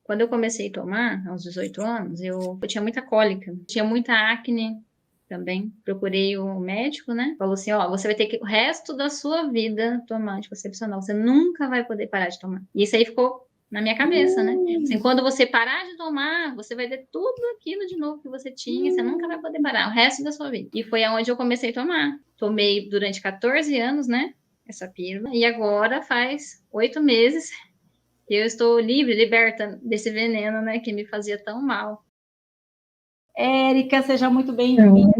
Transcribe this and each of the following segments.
Quando eu comecei a tomar, aos 18 anos, eu tinha muita cólica, tinha muita acne também. Procurei o médico, né? Falou assim, ó, você vai ter que o resto da sua vida tomar anticoncepcional. Você nunca vai poder parar de tomar. E isso aí ficou na minha cabeça, né? Assim, quando você parar de tomar, você vai ter tudo aquilo de novo que você tinha, você nunca vai poder parar o resto da sua vida. E foi aonde eu comecei a tomar. Tomei durante 14 anos, né? Essa pílula. E agora faz 8 meses que eu estou livre, liberta desse veneno, né? Que me fazia tão mal. Érica, seja muito bem-vinda.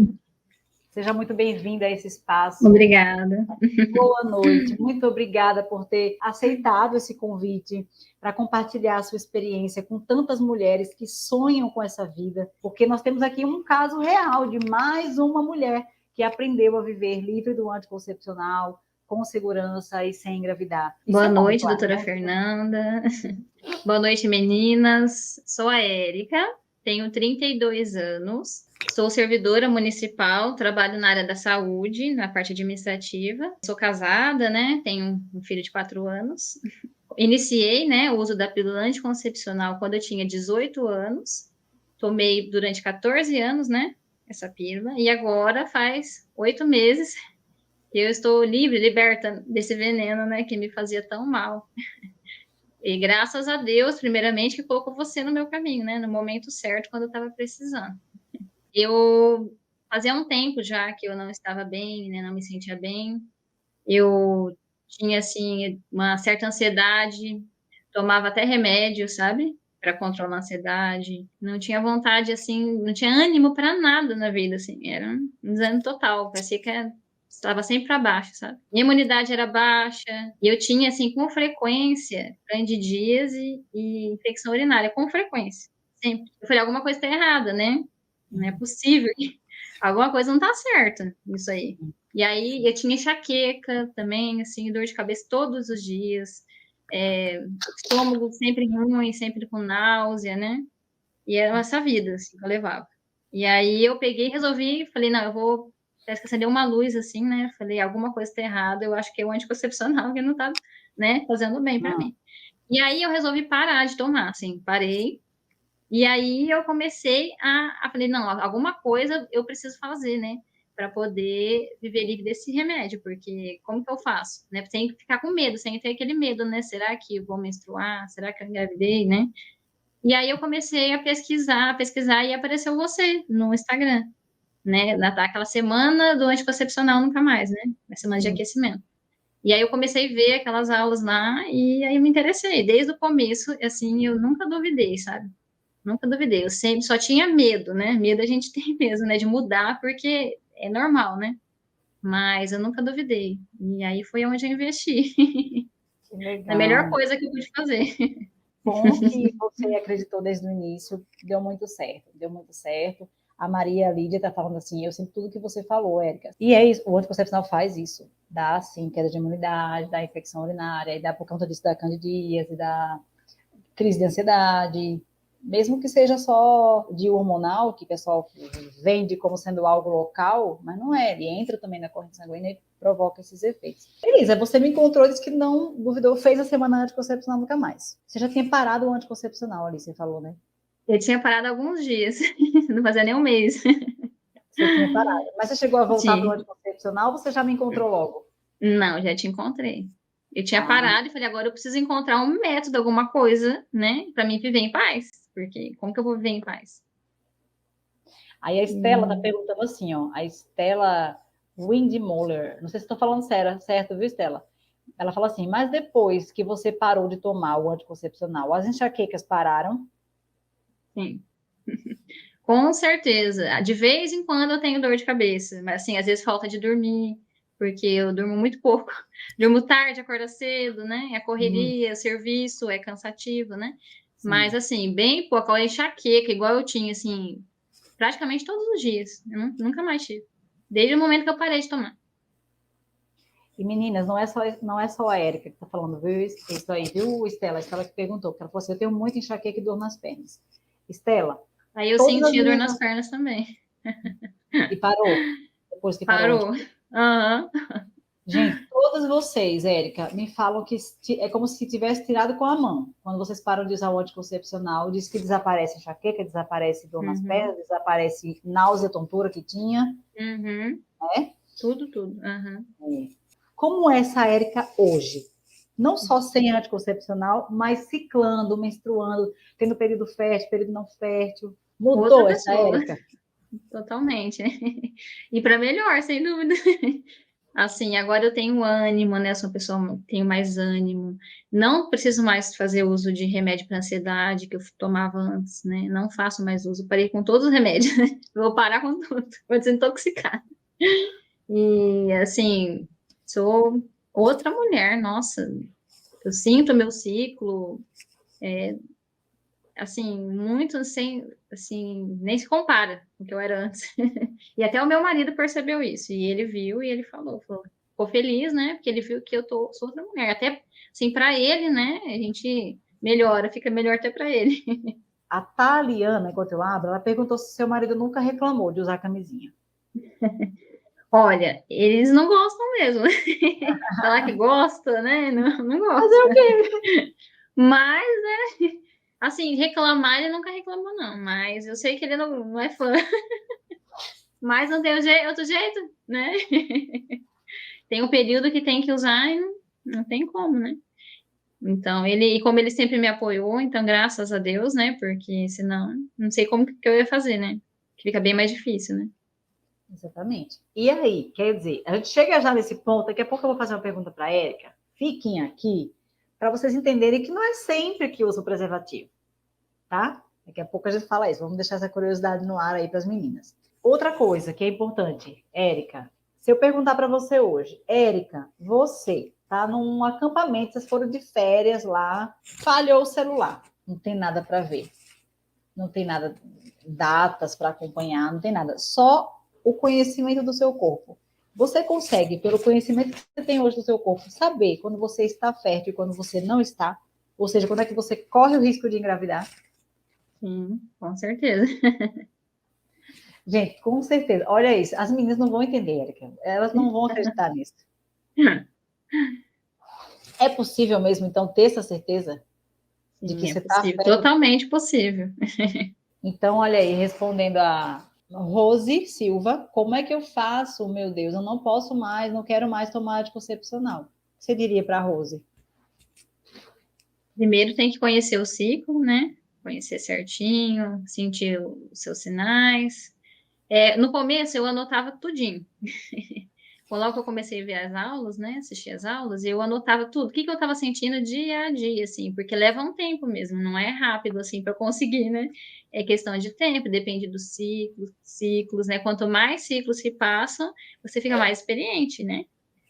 Seja muito bem-vinda a esse espaço. Obrigada. Boa noite. Muito obrigada por ter aceitado esse convite para compartilhar a sua experiência com tantas mulheres que sonham com essa vida, porque nós temos aqui um caso real de mais uma mulher que aprendeu a viver livre do anticoncepcional, com segurança e sem engravidar. Boa noite, doutora Fernanda. Boa noite, meninas. Sou a Érica, tenho 32 anos, sou servidora municipal, trabalho na área da saúde, na parte administrativa. Sou casada, né? Tenho um filho de 4 anos. Iniciei, né, o uso da pílula anticoncepcional quando eu tinha 18 anos. Tomei durante 14 anos, né, essa pílula. E agora faz 8 meses que eu estou livre, liberta desse veneno, né, que me fazia tão mal. E graças a Deus, primeiramente, que colocou você no meu caminho, né? No momento certo, quando eu estava precisando. Eu fazia um tempo já que eu não estava bem, né? Não me sentia bem. Eu tinha, assim, uma certa ansiedade, tomava até remédio, sabe? Para controlar a ansiedade. Não tinha vontade, assim, não tinha ânimo para nada na vida, assim. Era um desânimo total. Parecia que estava sempre para baixo, sabe? Minha imunidade era baixa e eu tinha, assim, com frequência, candidíase e infecção urinária, com frequência, sempre. Eu falei, alguma coisa está errada, né? Não é possível. Alguma coisa não tá certa nisso aí. E aí eu tinha enxaqueca também, assim, dor de cabeça todos os dias, estômago sempre ruim, sempre com náusea, né? E era essa vida, assim, que eu levava. E aí eu peguei e resolvi, falei, não, eu vou, parece que acendeu uma luz, assim, né? Falei, alguma coisa tá errada, eu acho que é o anticoncepcional que não tá, né, fazendo bem para mim. E aí eu resolvi parar de tomar, assim, parei. E aí eu comecei falei, não, alguma coisa eu preciso fazer, né? Para poder viver livre desse remédio, porque como que eu faço? Né? Sem ficar com medo, sem ter aquele medo, né? Será que eu vou menstruar? Será que eu engravidei, né? E aí eu comecei a pesquisar e apareceu você no Instagram, né? Naquela semana do anticoncepcional nunca mais, né? Na semana de aquecimento. E aí eu comecei a ver aquelas aulas lá e aí eu me interessei. Desde o começo, assim, eu nunca duvidei, sabe? Nunca duvidei. Eu sempre só tinha medo, né? Medo a gente tem mesmo, né? De mudar, porque é normal, né? Mas eu nunca duvidei. E aí foi onde eu investi. Que legal. A melhor coisa que eu pude fazer. Bom que você acreditou desde o início, deu muito certo, deu muito certo. A Maria Lídia está falando assim, eu sinto tudo que você falou, Érica. E é isso, o anticoncepcional faz isso. Dá, assim, queda de imunidade, dá infecção urinária, e dá por conta disso da candidíase, da crise de ansiedade, mesmo que seja só de hormonal, que o pessoal vende como sendo algo local, mas não é, ele entra também na corrente sanguínea e provoca esses efeitos. Elisa, você me encontrou, disse que não duvidou, fez a semana anticoncepcional nunca mais. Você já tinha parado o anticoncepcional ali, você falou, né? Eu tinha parado alguns dias, não fazia nem um mês. Você tinha parado. Mas você chegou a voltar para o Sim. anticoncepcional ou você já me encontrou logo? Não, já te encontrei. Eu tinha parado e falei, agora eu preciso encontrar um método, alguma coisa, né? Para mim viver em paz. Porque como que eu vou viver em paz? Aí a Estela tá perguntando assim, ó. A Estela Windmuller. Não sei se estou falando certo, viu, Estela? Ela fala assim, mas depois que você parou de tomar o anticoncepcional, as enxaquecas pararam? Sim. Com certeza. De vez em quando eu tenho dor de cabeça, mas assim, às vezes falta de dormir, porque eu durmo muito pouco. Durmo tarde, acordo cedo, né? É correria, serviço, é cansativo, né? Sim. Mas assim, bem pouco, a enxaqueca, igual eu tinha, assim, praticamente todos os dias. Eu nunca mais tive. Desde o momento que eu parei de tomar. E meninas, não é só a Érica que está falando, viu? Isso aí, viu, Estela? A Estela que perguntou, porque ela falou assim: eu tenho muita enxaqueca e dor nas pernas. Estela, Aí eu todas as sentia dor meninas. nas pernas também. E parou. Depois que parou. Parou. Aham. Gente, Todas vocês, Érica, me falam que é como se tivesse tirado com a mão. Quando vocês param de usar o anticoncepcional, diz que desaparece enxaqueca, desaparece dor nas Uhum. pernas, desaparece náusea, tontura que tinha, Uhum. né? Tudo, tudo. Uhum. Como é essa Érica hoje? Não só sem anticoncepcional, mas ciclando, menstruando, tendo período fértil, período não fértil. Outra Mudou essa pessoa, Érica? totalmente. E para melhor, sem dúvida. Assim, agora eu tenho ânimo, né? Eu sou uma pessoa, tenho mais ânimo. Não preciso mais fazer uso de remédio para ansiedade que eu tomava antes, né? Não faço mais uso. Parei com todos os remédios. Vou parar com tudo. Vou desintoxicar. E assim, sou outra mulher, nossa. Eu sinto meu ciclo, assim, muito sem, assim, nem se compara com o que eu era antes. E até o meu marido percebeu isso, e ele viu e ele falou, ficou feliz, né? Porque ele viu que sou outra mulher. Até, assim, para ele, né? A gente melhora, fica melhor até para ele. A Taliana, enquanto eu abro, ela perguntou se seu marido nunca reclamou de usar camisinha. Olha, eles não gostam mesmo. Falar que gosta, né? Não, não Fazer o gosta. quê? Mas, né? Assim, reclamar ele nunca reclamou, não. Mas eu sei que ele não é fã. Mas não tem outro jeito, né? Tem um período que tem que usar e não tem como, né? Então, e como ele sempre me apoiou, então, graças a Deus, né? Porque senão, não sei como que eu ia fazer, né? Que fica bem mais difícil, né? Exatamente. E aí, quer dizer, a gente chega já nesse ponto, daqui a pouco eu vou fazer uma pergunta para a Érica. Fiquem aqui para vocês entenderem que não é sempre que usa o preservativo, tá? Daqui a pouco a gente fala isso. Vamos deixar essa curiosidade no ar aí para as meninas. Outra coisa que é importante, Érica, se eu perguntar para você hoje, Érica, você tá num acampamento, vocês foram de férias lá, falhou o celular, não tem nada para ver, não tem nada, datas para acompanhar, não tem nada, só o conhecimento do seu corpo. Você consegue, pelo conhecimento que você tem hoje do seu corpo, saber quando você está fértil e quando você não está? Ou seja, quando é que você corre o risco de engravidar? Sim, com certeza. Gente, com certeza. Olha isso. As meninas não vão entender, Erika. Elas não vão acreditar nisso. É possível mesmo, então, ter essa certeza de que Sim, é você está possível, fértil? totalmente possível. Então, olha aí, respondendo a Rose Silva, como é que eu faço? Meu Deus, eu não posso mais, não quero mais tomar anticoncepcional. O que você diria para a Rose? Primeiro tem que conhecer o ciclo, né? Conhecer certinho, sentir os seus sinais. No começo eu anotava tudinho. Logo que eu comecei a ver as aulas, né? Assistir as aulas, eu anotava tudo. O que que eu estava sentindo dia a dia, assim, porque leva um tempo mesmo, não é rápido, assim, para conseguir, né? É questão de tempo, depende dos ciclos, né? Quanto mais ciclos se passam, você fica mais experiente, né?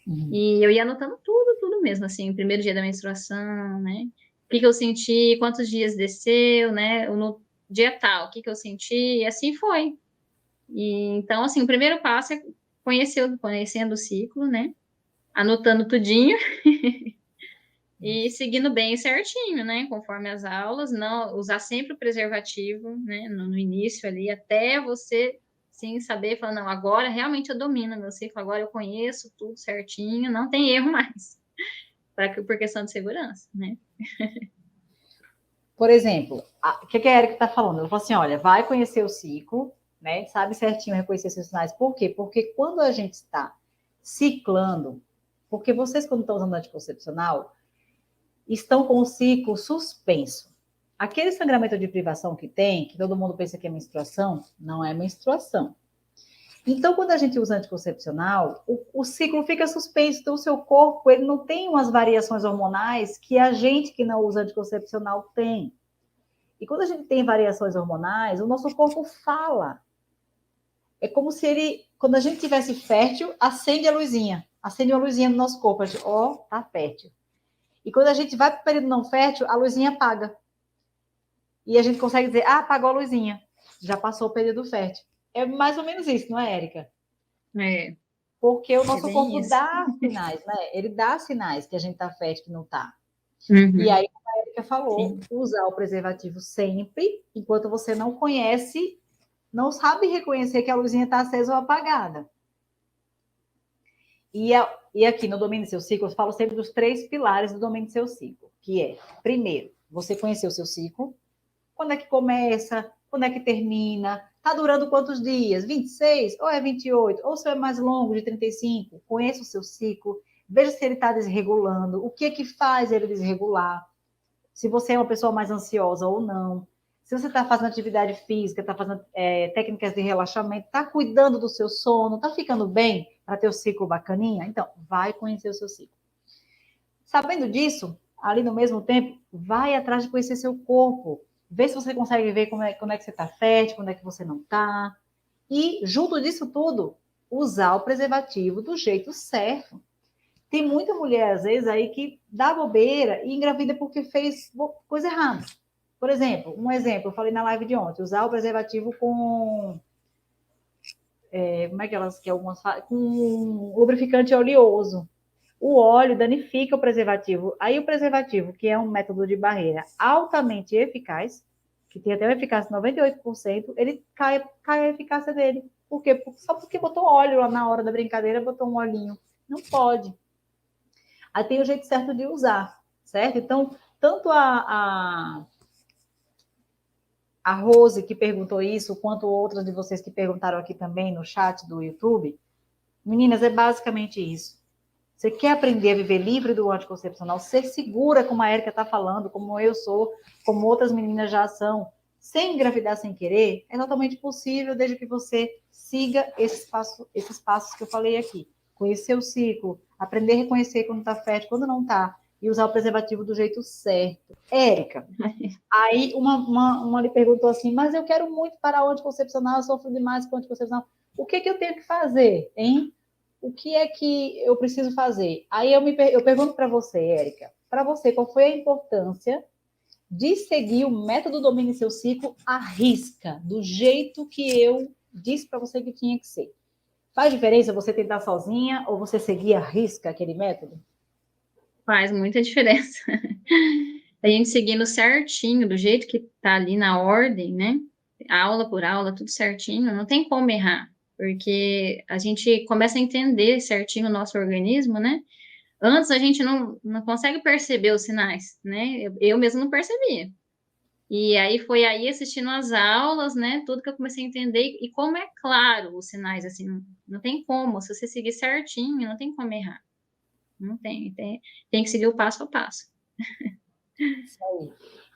Uhum. E eu ia anotando tudo, tudo mesmo, assim, o primeiro dia da menstruação, né? O que que eu senti, quantos dias desceu, né? No dia tal, o que que eu senti, e assim foi. E, então, assim, o primeiro passo é conhecendo o ciclo, né? Anotando tudinho e seguindo bem certinho, né? Conforme as aulas, não usar sempre o preservativo, né? No início ali, até você sim saber, falar, não, agora realmente eu domino meu ciclo, agora eu conheço tudo certinho, não tem erro mais, por questão de segurança, né? Por exemplo, o que a Erika está falando? Ela falou assim: olha, vai conhecer o ciclo, né? Sabe certinho reconhecer seus sinais. Por quê? Porque quando a gente está ciclando, porque vocês, quando estão usando anticoncepcional, estão com o ciclo suspenso. Aquele sangramento de privação que tem, que todo mundo pensa que é menstruação, não é menstruação. Então, quando a gente usa anticoncepcional, o ciclo fica suspenso, então o seu corpo ele não tem umas variações hormonais que a gente que não usa anticoncepcional tem. E quando a gente tem variações hormonais, o nosso corpo fala. É como se ele, quando a gente tivesse fértil, acende uma luzinha no nosso corpo, a gente, ó, tá fértil. E quando a gente vai para o período não fértil, a luzinha apaga. E a gente consegue dizer, ah, apagou a luzinha, já passou o período fértil. É mais ou menos isso, não é, Érica? É, Porque o é nosso bem corpo isso. dá sinais, né? Ele dá sinais que a gente tá fértil, que não tá. E Uhum, aí, como a Erika falou, sim. usar o preservativo sempre, enquanto você não conhece, não sabe reconhecer que a luzinha está acesa ou apagada. E aqui no domínio do seu ciclo, eu falo sempre dos 3 pilares do domínio do seu ciclo, que é, primeiro, você conhecer o seu ciclo, quando é que começa, quando é que termina, está durando quantos dias? 26 ou é 28? Ou se é mais longo, de 35? Conheça o seu ciclo, veja se ele está desregulando, o que é que faz ele desregular, se você é uma pessoa mais ansiosa ou não, se você está fazendo atividade física, está fazendo técnicas de relaxamento, está cuidando do seu sono, está ficando bem para ter o ciclo bacaninha, então vai conhecer o seu ciclo. Sabendo disso, ali no mesmo tempo, vai atrás de conhecer seu corpo, vê se você consegue ver quando é que você está fértil, quando é que você não está, e junto disso tudo, usar o preservativo do jeito certo. Tem muita mulher, às vezes, aí que dá bobeira e engravida porque fez coisa errada. Por exemplo, eu falei na live de ontem, usar o preservativo com... como é que elas que algumas falam? Com lubrificante oleoso. O óleo danifica o preservativo. Aí o preservativo, que é um método de barreira altamente eficaz, que tem até uma eficácia de 98%, ele cai a eficácia dele. Por quê? Só porque botou óleo lá na hora da brincadeira, botou um olhinho. Não pode. Aí tem o jeito certo de usar, certo? Então, tanto a Rose, que perguntou isso, quanto outras de vocês que perguntaram aqui também no chat do YouTube, meninas, é basicamente isso. Você quer aprender a viver livre do anticoncepcional, ser segura, como a Érica está falando, como eu sou, como outras meninas já são, sem engravidar sem querer, é totalmente possível, desde que você siga esses passos que eu falei aqui. Conhecer o ciclo, aprender a reconhecer quando está fértil, quando não está, e usar o preservativo do jeito certo. Érica, aí uma lhe perguntou assim, mas eu quero muito parar o anticoncepcional, eu sofro demais com o anticoncepcional. O que eu tenho que fazer, hein? O que é que eu preciso fazer? Aí eu pergunto para você, Érica, para você, qual foi a importância de seguir o método Domine Seu Ciclo à risca, do jeito que eu disse para você que tinha que ser? Faz diferença você tentar sozinha ou você seguir à risca aquele método? Faz muita diferença. A gente seguindo certinho, do jeito que tá ali na ordem, né? Aula por aula, tudo certinho, não tem como errar, porque a gente começa a entender certinho o nosso organismo, né? Antes a gente não consegue perceber os sinais, né? Eu mesmo não percebia. E aí foi aí assistindo as aulas, né? Tudo que eu comecei a entender e como é claro os sinais, assim, não tem como, se você seguir certinho, não tem como errar. Não tem que seguir o passo a passo. Isso aí.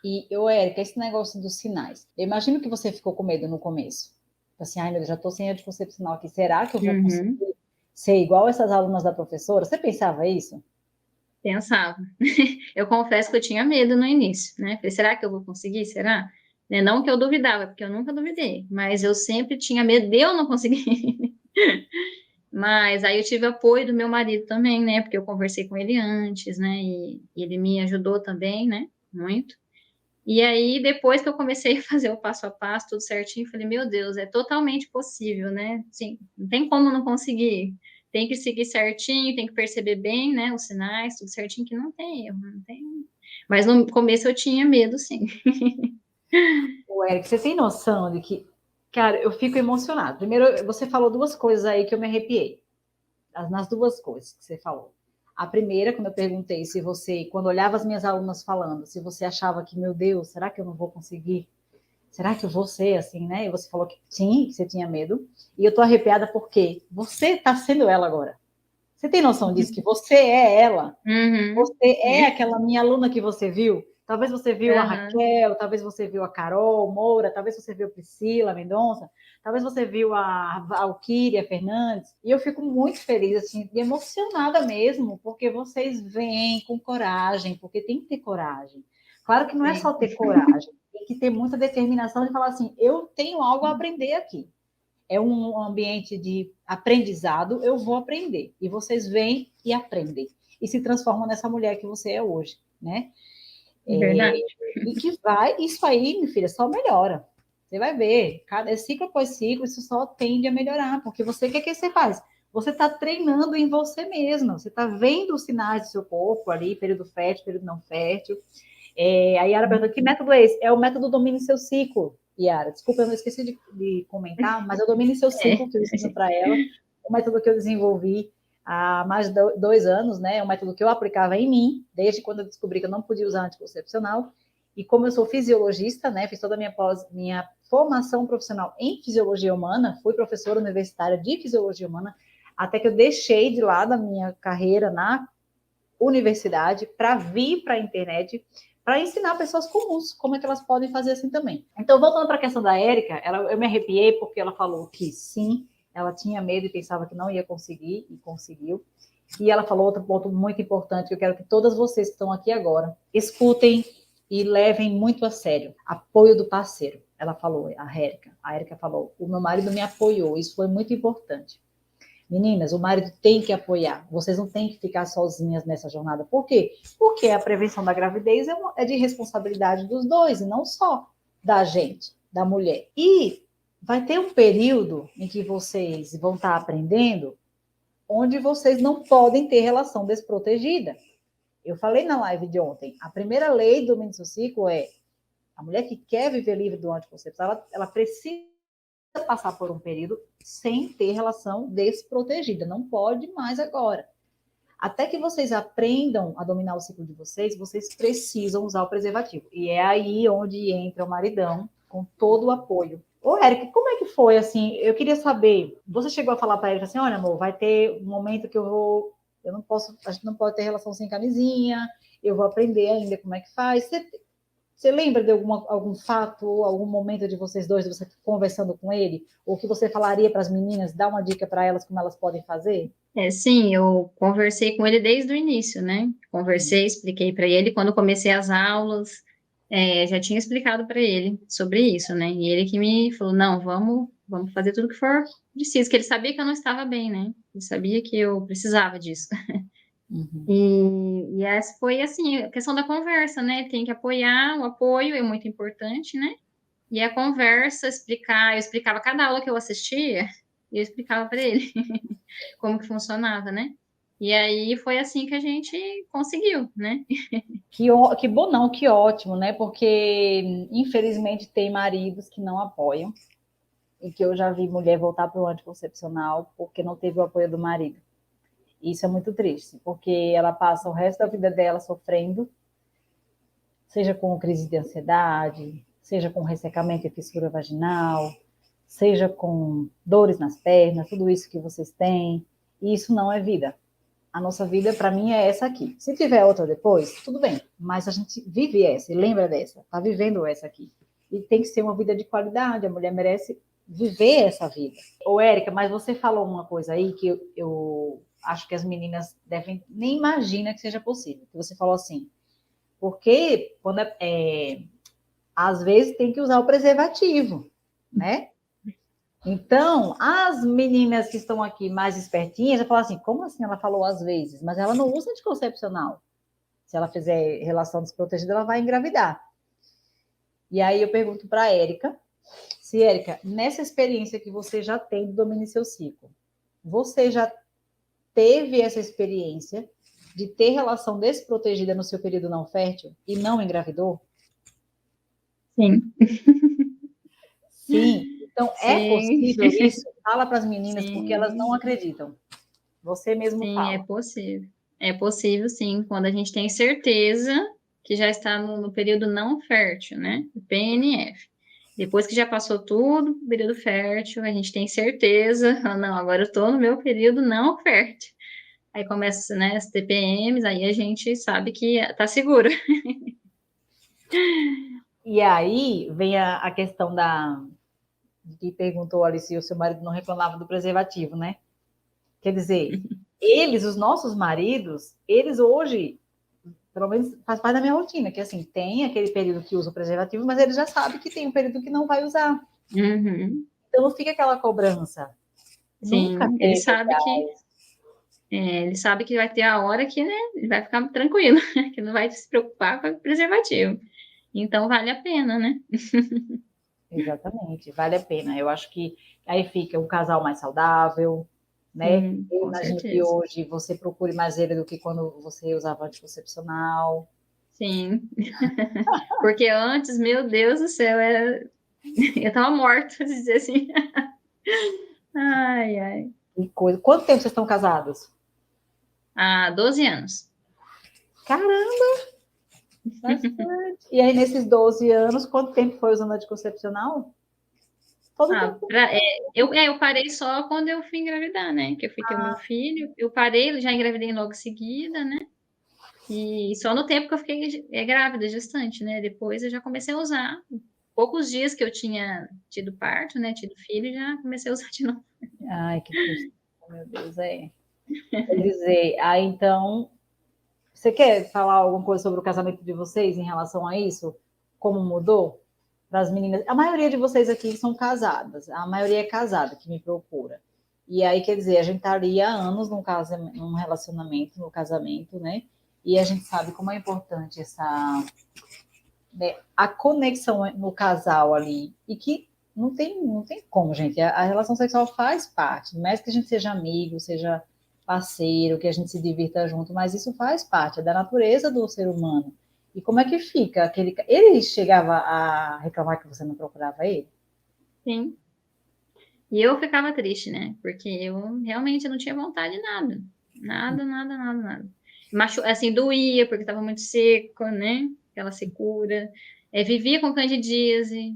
E eu, Érica, esse negócio dos sinais. Eu imagino que você ficou com medo no começo. Assim, ai meu Deus, já estou sem anticoncepcional aqui. Será que eu vou conseguir Uhum, ser igual essas alunas da professora? Você pensava isso? pensava. Eu confesso que eu tinha medo no início, né? Falei, será que eu vou conseguir? Será? Né, não que eu duvidava, porque eu nunca duvidei, mas eu sempre tinha medo de eu não conseguir. Mas aí eu tive apoio do meu marido também, né? Porque eu conversei com ele antes, né? E ele me ajudou também, né? Muito. E aí, depois que eu comecei a fazer o passo a passo, tudo certinho, falei, meu Deus, é totalmente possível, né? Sim, não tem como não conseguir. Tem que seguir certinho, tem que perceber bem, né? Os sinais, tudo certinho, que não tem erro, não tem. Mas no começo eu tinha medo, sim. O Érica, você tem noção de que, cara, eu fico emocionada. Primeiro, você falou duas coisas aí que eu me arrepiei. Nas duas coisas que você falou. A primeira, quando eu perguntei se você, quando olhava as minhas alunas falando, se você achava que, meu Deus, será que eu não vou conseguir? Será que eu vou ser assim, né? E você falou que sim, que você tinha medo. E eu tô arrepiada porque você tá sendo ela agora. Você tem noção disso? Que você é ela? Uhum. Você é aquela minha aluna que você viu? Talvez você viu a Uhum. Raquel, talvez você viu a Carol Moura, talvez você viu a Priscila Mendonça, talvez você viu a Valquíria Fernandes. E eu fico muito feliz, assim, e emocionada mesmo, porque vocês vêm com coragem, porque tem que ter coragem. Claro que não é só Sim. ter coragem, tem que ter muita determinação de falar assim: eu tenho algo a aprender aqui. É um ambiente de aprendizado, eu vou aprender. E vocês vêm e aprendem. E se transformam nessa mulher que você é hoje, né? Verdade. E que vai, isso aí, minha filha, só melhora. Você vai ver, cada ciclo após ciclo, isso só tende a melhorar, porque você, o que é que você faz? Você está treinando em você mesma, você está vendo os sinais do seu corpo ali, período fértil, período não fértil. A Yara perguntou, que método é esse? É o método Domine Seu Ciclo, Yara. Desculpa, eu não esqueci de comentar, mas eu Domine Seu É. Ciclo, que eu ensino para ela, o método que eu desenvolvi. há mais de 2 anos, né? É um método que eu aplicava em mim, desde quando eu descobri que eu não podia usar anticoncepcional. E como eu sou fisiologista, né? Fiz toda a minha formação profissional em fisiologia humana, fui professora universitária de fisiologia humana, até que eu deixei de lado a minha carreira na universidade para vir para a internet para ensinar pessoas comuns como é que elas podem fazer assim também. Então, voltando para a questão da Érica, eu me arrepiei porque ela falou que sim, ela tinha medo e pensava que não ia conseguir, e conseguiu. E ela falou outro ponto muito importante que eu quero que todas vocês que estão aqui agora escutem e levem muito a sério. Apoio do parceiro. Ela falou, a Érica. A Érica falou, o meu marido me apoiou, isso foi muito importante. Meninas, o marido tem que apoiar. Vocês não têm que ficar sozinhas nessa jornada. Por quê? Porque a prevenção da gravidez é de responsabilidade dos dois, e não só da gente, da mulher. E vai ter um período em que vocês vão estar aprendendo onde vocês não podem ter relação desprotegida. Eu falei na live de ontem, a primeira lei do domínio do ciclo é a mulher que quer viver livre do anticoncepção, ela precisa passar por um período sem ter relação desprotegida. Não pode mais agora. Até que vocês aprendam a dominar o ciclo de vocês, vocês precisam usar o preservativo. E é aí onde entra o maridão com todo o apoio. Ô, Érica, como é que foi, assim, eu queria saber, você chegou a falar para ele, assim, olha, amor, vai ter um momento que eu não posso, a gente não pode ter relação sem camisinha, eu vou aprender ainda como é que faz. Você lembra de algum fato, algum momento de vocês dois, de você conversando com ele? Ou que você falaria para as meninas, dá uma dica para elas como elas podem fazer? Sim, eu conversei com ele desde o início, né? Conversei, expliquei para ele. Quando comecei as aulas, já tinha explicado para ele sobre isso, né? E ele que me falou, não, vamos fazer tudo que for preciso, que ele sabia que eu não estava bem, né? Ele sabia que eu precisava disso. Uhum. E essa foi, assim, a questão da conversa, né? Tem que apoiar, o apoio é muito importante, né? E a conversa, eu explicava cada aula que eu assistia, e eu explicava para ele como que funcionava, né? E aí foi assim que a gente conseguiu, né? Que bom não, que ótimo, né? Porque infelizmente tem maridos que não apoiam e que eu já vi mulher voltar para o anticoncepcional porque não teve o apoio do marido. Isso é muito triste, porque ela passa o resto da vida dela sofrendo, seja com crise de ansiedade, seja com ressecamento e fissura vaginal, seja com dores nas pernas, tudo isso que vocês têm. E isso não é vida. A nossa vida, para mim, é essa aqui. Se tiver outra depois, tudo bem. Mas a gente vive essa e lembra dessa. Está vivendo essa aqui. E tem que ser uma vida de qualidade. A mulher merece viver essa vida. Ô, Érica, mas você falou uma coisa aí que eu acho que as meninas devem nem imagina que seja possível. Que você falou assim, porque quando às vezes tem que usar o preservativo, né? Então, as meninas que estão aqui mais espertinhas já falam assim, como assim ela falou às vezes? Mas ela não usa anticoncepcional. Se ela fizer relação desprotegida, ela vai engravidar. E aí eu pergunto para a Érica, se Érica, nessa experiência que você já tem do domínio seu ciclo, você já teve essa experiência de ter relação desprotegida no seu período não fértil e não engravidou? Sim. Sim. Então, é Sim, possível isso? Fala para as meninas, porque elas não sim, acreditam. Você mesmo sim, é fala. possível. É possível, sim, quando a gente tem certeza que já está no período não fértil, né? O PNF. Depois que já passou tudo, o período fértil, a gente tem certeza, ah, não, agora eu estou no meu período não fértil. Aí começa, né, as TPMs, aí a gente sabe que tá seguro. E aí vem a questão que perguntou ali se o seu marido não reclamava do preservativo, né? Quer dizer, eles, os nossos maridos, eles hoje, pelo menos faz parte da minha rotina, que assim, tem aquele período que usa o preservativo, mas eles já sabem que tem um período que não vai usar. Uhum. Então não fica aquela cobrança. Nunca Sim, teve igual. ele sabe que vai ter a hora que, né, ele vai ficar tranquilo, que não vai se preocupar com o preservativo. Então vale a pena, né? Exatamente, vale a pena. Eu acho que aí fica um casal mais saudável, né? Sim, Eu com imagino que certeza. hoje você procure mais ele do que quando você usava anticoncepcional. Sim. Porque antes, meu Deus do céu, eu tava morta, de dizer assim. Ai, ai. E coisa. Quanto tempo vocês estão casados? há 12 anos. Caramba! Bastante. E aí, nesses 12 anos, quanto tempo foi usando anticoncepcional? Todo tempo. Eu parei só quando eu fui engravidar, né? Que eu fui ter o meu filho. Eu parei, já engravidei logo em seguida, né? E só no tempo que eu fiquei grávida, gestante, né? Depois eu já comecei a usar. Poucos dias que eu tinha tido parto, né? Tido filho, já comecei a usar de novo. Ai, que tristeza, meu Deus, é. Quer dizer, aí então, você quer falar alguma coisa sobre o casamento de vocês em relação a isso? Como mudou? Para as meninas. A maioria de vocês aqui são casadas. A maioria é casada que me procura. E aí, quer dizer, a gente está ali há anos num relacionamento, no casamento, né? E a gente sabe como é importante essa, né, a conexão no casal ali. E que não tem como, gente. A relação sexual faz parte. Mesmo que a gente seja amigo, seja parceiro, que a gente se divirta junto, mas isso faz parte é da natureza do ser humano. E como é que fica aquele. Ele chegava a reclamar que você não procurava ele? Sim. E eu ficava triste, né? Porque eu realmente não tinha vontade de nada. Nada, nada, nada, nada. Assim, doía, porque estava muito seco, né? Aquela secura. Vivia com candidíase.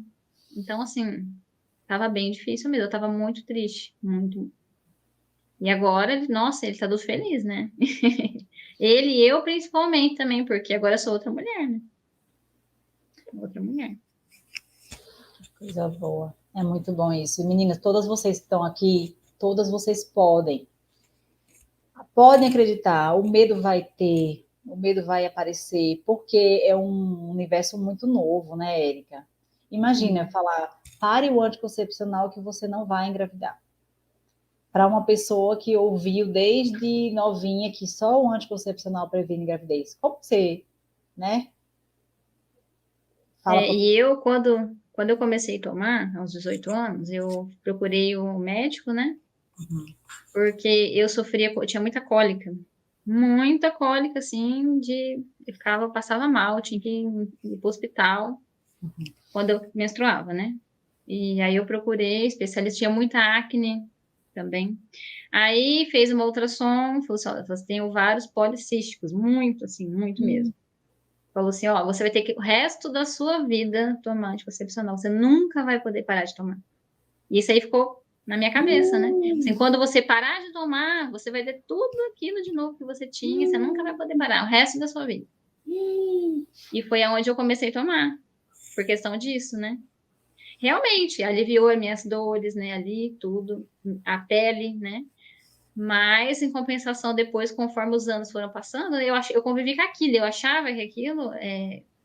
Então, assim, estava bem difícil mesmo. Eu estava muito triste. Muito. E agora, nossa, ele tá todo feliz, né? Ele e eu, principalmente, também, porque agora eu sou outra mulher, né? Outra mulher. Coisa boa. É muito bom isso. E, meninas, todas vocês que estão aqui, todas vocês podem acreditar, o medo vai ter, o medo vai aparecer, porque é um universo muito novo, né, Érica? Imagina falar, pare o anticoncepcional que você não vai engravidar. Para uma pessoa que ouviu desde novinha que só o anticoncepcional previne gravidez. Como você, né? Fala pra... E eu, quando eu comecei a tomar, aos 18 anos, eu procurei o médico, né? Porque eu tinha muita cólica, assim, eu passava mal, tinha que ir pro hospital quando eu menstruava, né? E aí eu procurei especialista, tinha muita acne também. Aí fez uma ultrassom, falou assim, olha, você tem ovários policísticos, muito, assim, muito mesmo. Falou assim, ó, você vai ter que o resto da sua vida tomar anticoncepcional, você nunca vai poder parar de tomar. E isso aí ficou na minha cabeça, né? Assim, quando você parar de tomar, você vai ter tudo aquilo de novo que você tinha, você nunca vai poder parar o resto da sua vida. E foi aonde eu comecei a tomar, por questão disso, né? Realmente, aliviou as minhas dores, né? Ali, tudo, a pele, né? Mas, em compensação, depois, conforme os anos foram passando, eu convivi com aquilo, eu achava que aquilo,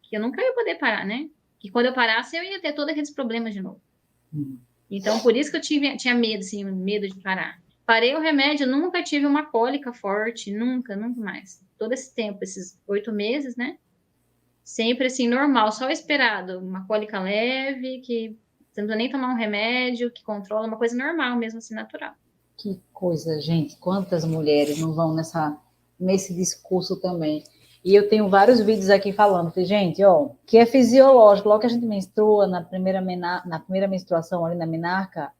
que eu nunca ia poder parar, né? Que quando eu parasse, eu ia ter todos aqueles problemas de novo. Então, por isso que eu tinha medo, assim, medo de parar. Parei o remédio, nunca tive uma cólica forte, nunca, nunca mais. Todo esse tempo, esses 8 meses, né? Sempre assim, normal, só esperado. Uma cólica leve, que você não precisa nem tomar um remédio, que controla, uma coisa normal mesmo, assim, natural. Que coisa, gente. Quantas mulheres não vão nesse discurso também? E eu tenho vários vídeos aqui falando, gente, ó, que é fisiológico, logo que a gente menstrua, na primeira menstruação ali na menarca,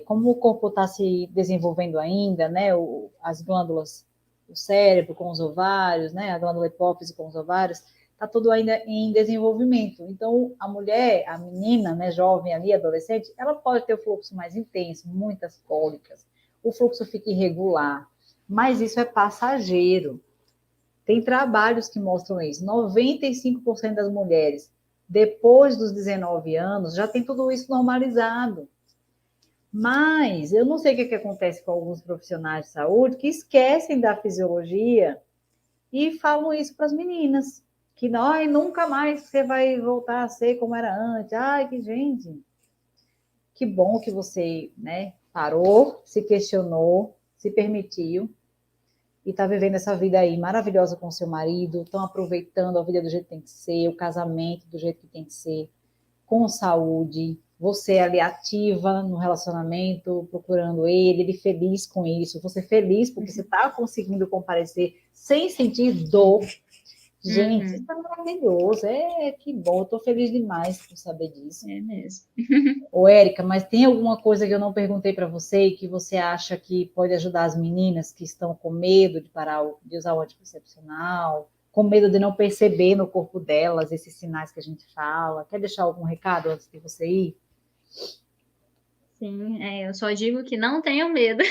como o corpo está se desenvolvendo ainda, né, as glândulas, o cérebro com os ovários, né, a glândula hipófise com os ovários, está tudo ainda em desenvolvimento. Então, a mulher, a menina, né, jovem ali, adolescente, ela pode ter o fluxo mais intenso, muitas cólicas, o fluxo fica irregular, mas isso é passageiro. Tem trabalhos que mostram isso. 95% das mulheres, depois dos 19 anos, já tem tudo isso normalizado. Mas eu não sei o que acontece com alguns profissionais de saúde que esquecem da fisiologia e falam isso para as meninas. Que nunca mais você vai voltar a ser como era antes. Ai, que gente. Que bom que você, né, parou, se questionou, se permitiu e está vivendo essa vida aí maravilhosa com o seu marido, estão aproveitando a vida do jeito que tem que ser, o casamento do jeito que tem que ser, com saúde, você ali ativa no relacionamento, procurando ele feliz com isso, você feliz porque você está conseguindo comparecer sem sentir dor, Gente, isso é maravilhoso. Que bom. Eu tô feliz demais por saber disso. É mesmo. Ô, Érica, mas tem alguma coisa que eu não perguntei para você e que você acha que pode ajudar as meninas que estão com medo de parar de usar o anticoncepcional, com medo de não perceber no corpo delas esses sinais que a gente fala? Quer deixar algum recado antes de você ir? Sim, eu só digo que não tenham medo.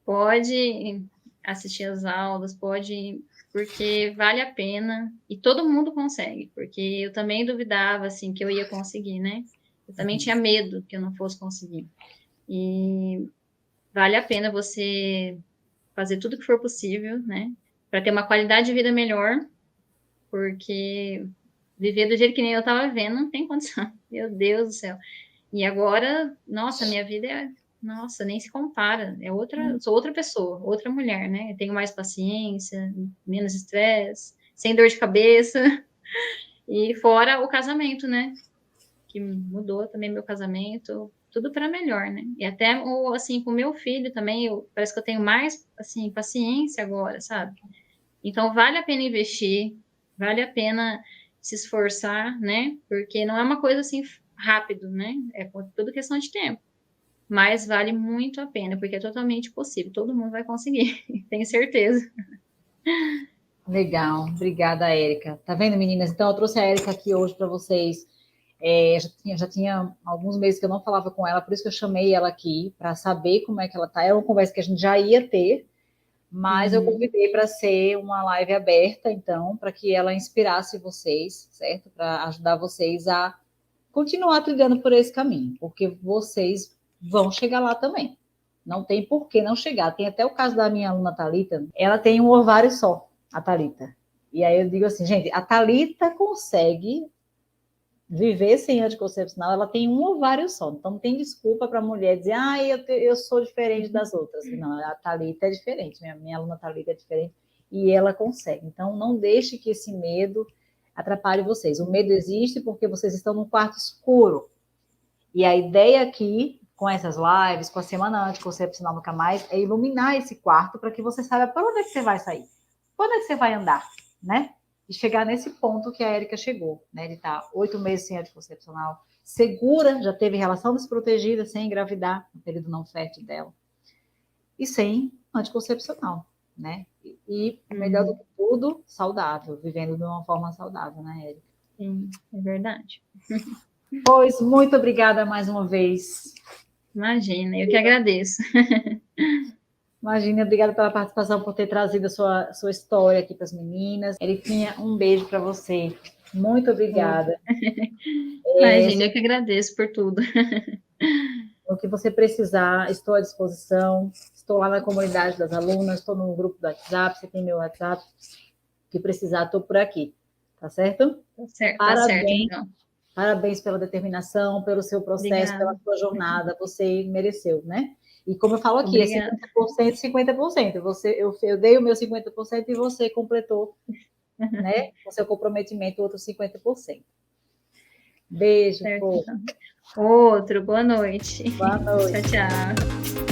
Pode assistir as aulas, pode, porque vale a pena e todo mundo consegue, porque eu também duvidava assim que eu ia conseguir, né? Eu também tinha medo que eu não fosse conseguir. E vale a pena você fazer tudo que for possível, né? Para ter uma qualidade de vida melhor, porque viver do jeito que nem eu estava vivendo não tem condição. Meu Deus do céu. E agora, nossa, minha vida nossa, nem se compara. Sou outra pessoa, outra mulher, né? Eu tenho mais paciência, menos estresse, sem dor de cabeça. E fora o casamento, né? Que mudou também meu casamento, tudo para melhor, né? E até assim, com o meu filho também, parece que eu tenho mais assim paciência agora, sabe? Então vale a pena investir, vale a pena se esforçar, né? Porque não é uma coisa assim rápido, né? É tudo questão de tempo. Mas vale muito a pena, porque é totalmente possível. Todo mundo vai conseguir, tenho certeza. Legal, obrigada, Érica. Tá vendo, meninas? Então, eu trouxe a Érica aqui hoje para vocês. Já tinha alguns meses que eu não falava com ela, por isso que eu chamei ela aqui, para saber como é que ela tá. Era uma conversa que a gente já ia ter, mas eu convidei para ser uma live aberta, então, para que ela inspirasse vocês, certo? Para ajudar vocês a continuar trilhando por esse caminho, porque vocês vão chegar lá também. Não tem por que não chegar. Tem até o caso da minha aluna Thalita, ela tem um ovário só, a Thalita. E aí eu digo assim, gente, a Thalita consegue viver sem anticoncepcional, ela tem um ovário só. Então não tem desculpa para a mulher dizer, eu sou diferente das outras. Não, a Thalita é diferente, minha aluna Thalita é diferente e ela consegue. Então não deixe que esse medo atrapalhe vocês. O medo existe porque vocês estão num quarto escuro. E a ideia aqui, com essas lives, com a Semana Anticoncepcional Nunca Mais, é iluminar esse quarto para que você saiba para onde é que você vai sair, para onde é que você vai andar, né? E chegar nesse ponto que a Érica chegou, né? De estar 8 meses sem anticoncepcional, segura, já teve relação desprotegida, sem engravidar, no período não fértil dela, e sem anticoncepcional, né? E melhor do que tudo, saudável, vivendo de uma forma saudável, né, Érica? Sim, é verdade. Pois, muito obrigada mais uma vez. Imagina, eu que agradeço. Imagina, obrigada pela participação, por ter trazido a sua história aqui para as meninas. Eriquinha, um beijo para você. Muito obrigada. Imagina, eu que agradeço por tudo. O que você precisar, estou à disposição. Estou lá na comunidade das alunas, estou no grupo do WhatsApp, você tem meu WhatsApp. O que precisar, estou por aqui. Tá certo? Tá certo, então. Parabéns pela determinação, pelo seu processo, Obrigada. pela sua jornada. Você mereceu, né? E como eu falo aqui, Obrigada. é 50%, 50%. Eu dei o meu 50% e você completou, né? Com seu comprometimento, outros 50%. Beijo, certo, então. Outro, boa noite. Boa noite. Tchau, tchau.